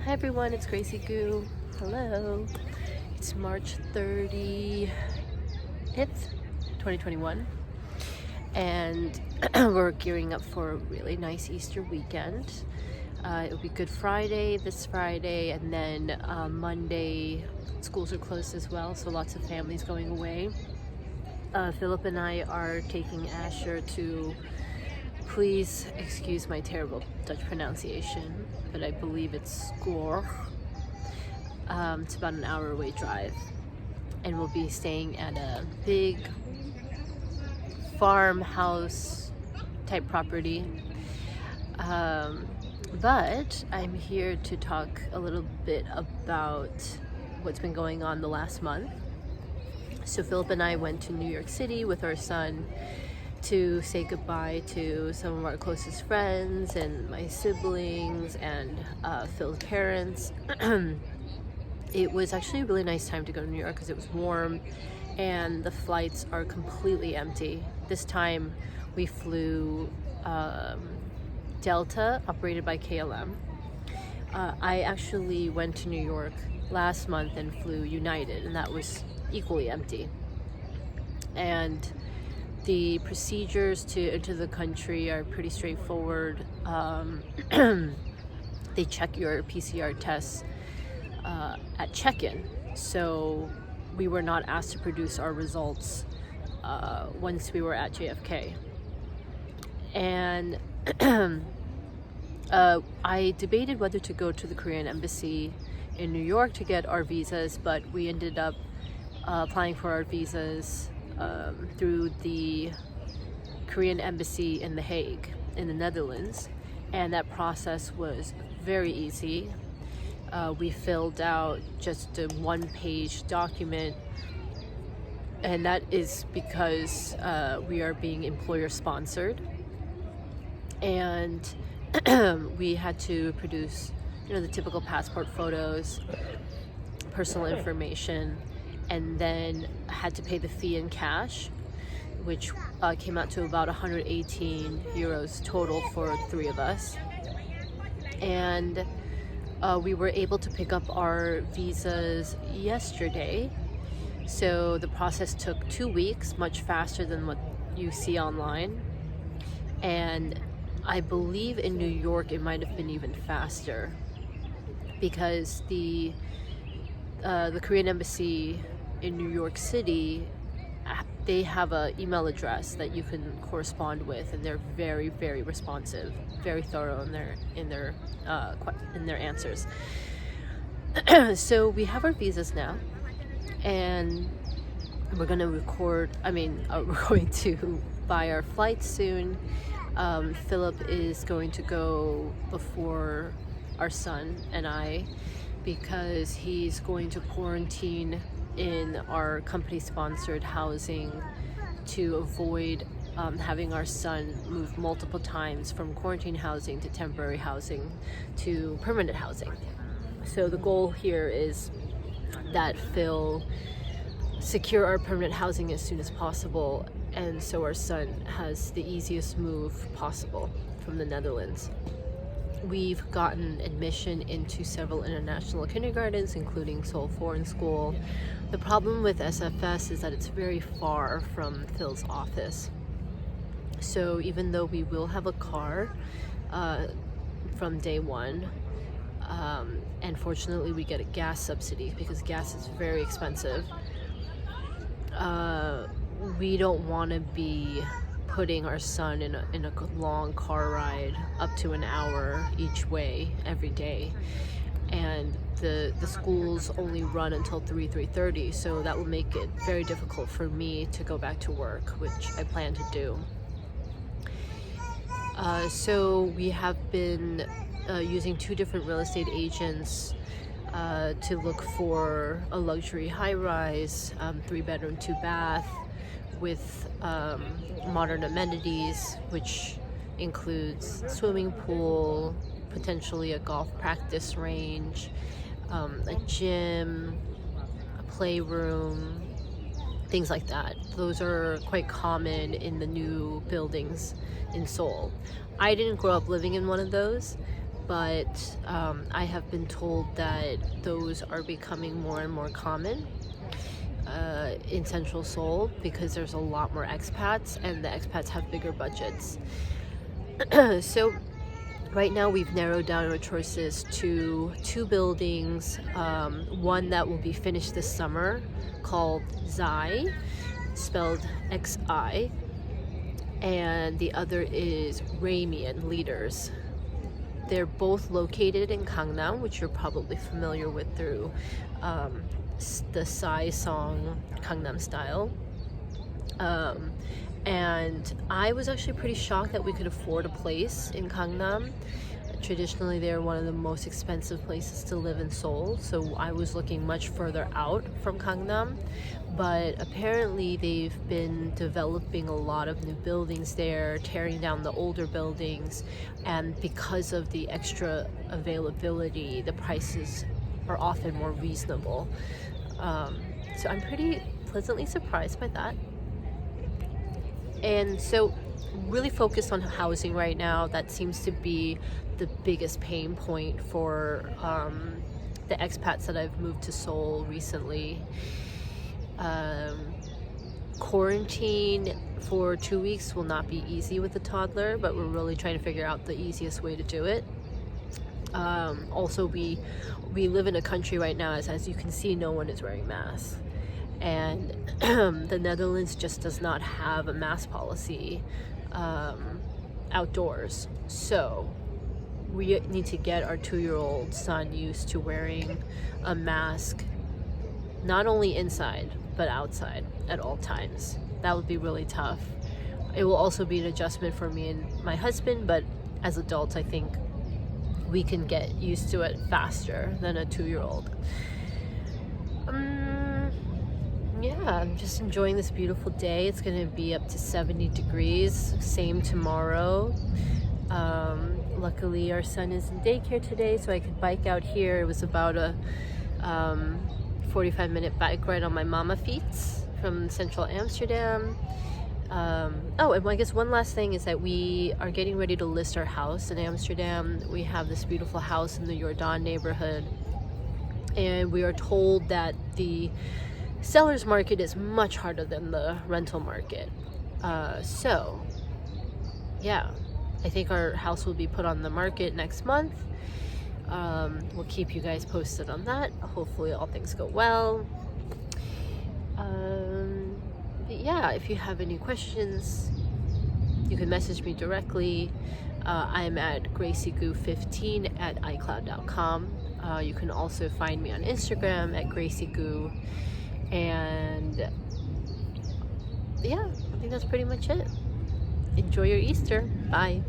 Hi everyone, it's Gracie Goo. Hello. It's March 30th, 2021, and we're gearing up for a really nice Easter weekend. It'll be Good Friday this Friday, and then Monday schools are closed as well, so lots of families going away. Philip and I are taking Asher to, please excuse my terrible Dutch pronunciation, but I believe it's Score. It's about an hour away drive, and we'll be staying at a big farmhouse type property. But I'm here to talk a little bit about what's been going on the last month. So Philip and I went to New York City with our son to say goodbye to some of our closest friends and my siblings and Phil's parents. It was actually a really nice time to go to New York because it was warm and the flights are completely empty. This time we flew Delta, operated by KLM. I actually went to New York last month and flew United, and that was equally empty. And the procedures to enter the country are pretty straightforward. They check your PCR tests at check-in, so we were not asked to produce our results once we were at JFK. And I debated whether to go to the Korean embassy in New York to get our visas, but we ended up applying for our visas through the Korean embassy in The Hague in the Netherlands, and that process was very easy. We filled out just a one-page document, and that is because we are being employer sponsored, and we had to produce, the typical passport photos, personal information, and then had to pay the fee in cash, which came out to about 118 euros total for 3 of us. And we were able to pick up our visas yesterday. So the process took 2 weeks, much faster than what you see online. And I believe in New York it might have been even faster, because the Korean embassy in New York City, they have an email address that you can correspond with, and they're very, very responsive, very thorough in their answers. So we have our visas now, and we're going to we're going to buy our flights soon. Philip is going to go before our son and I, because he's going to quarantine in our company-sponsored housing to avoid having our son move multiple times from quarantine housing to temporary housing to permanent housing. So the goal here is that Phil secure our permanent housing as soon as possible, and so our son has the easiest move possible from the Netherlands. We've gotten admission into several international kindergartens, including Seoul Foreign School. The problem with SFS is that it's very far from Phil's office. So even though we will have a car from day one, and fortunately we get a gas subsidy because gas is very expensive, we don't want to be putting our son in a long car ride up to an hour each way every day. And the schools only run until 3:30, so that will make it very difficult for me to go back to work, which I plan to do. So we have been using 2 different real estate agents to look for a luxury high-rise, 3-bedroom, 2-bath with modern amenities, which includes swimming pool, potentially a golf practice range, a gym, a playroom, things like that. Those are quite common in the new buildings in Seoul. I didn't grow up living in one of those, but I have been told that those are becoming more and more common in central Seoul because there's a lot more expats and the expats have bigger budgets. So right now we've narrowed down our choices to 2 buildings, one that will be finished this summer called Xi, spelled Xi, and the other is Ramian Leaders. They're both located in Gangnam, which you're probably familiar with through the Psy song Gangnam Style. And I was actually pretty shocked that we could afford a place in Gangnam. Traditionally, they're one of the most expensive places to live in Seoul, so I was looking much further out from Gangnam. But apparently they've been developing a lot of new buildings there, tearing down the older buildings, and because of the extra availability, the prices are often more reasonable. So I'm pretty pleasantly surprised by that. And so really focused on housing right now. That seems to be the biggest pain point for the expats that I've moved to Seoul recently. Quarantine for 2 weeks will not be easy with a toddler, but we're really trying to figure out the easiest way to do it. Also, we live in a country right now, as you can see, no one is wearing masks. And the Netherlands just does not have a mask policy outdoors. So we need to get our 2-year-old son used to wearing a mask, not only inside, but outside at all times. That would be really tough. It will also be an adjustment for me and my husband, but as adults, I think we can get used to it faster than a 2-year-old. Yeah, I'm just enjoying this beautiful day. It's gonna be up to 70 degrees, same tomorrow. Luckily our son is in daycare today, so I could bike out here. It was about a 45-minute bike ride on my mama feet from central Amsterdam. Oh, and I guess one last thing is that we are getting ready to list our house in Amsterdam. We have this beautiful house in the Jordan neighborhood, and we are told that the seller's market is much harder than the rental market. So yeah, I think our house will be put on the market next month. We'll keep you guys posted on that. Hopefully all things go well. But yeah, if you have any questions, you can message me directly. I'm at graciegoo15@icloud.com. You can also find me on Instagram at graciegoo. And yeah, I think that's pretty much it. Enjoy your Easter. Bye.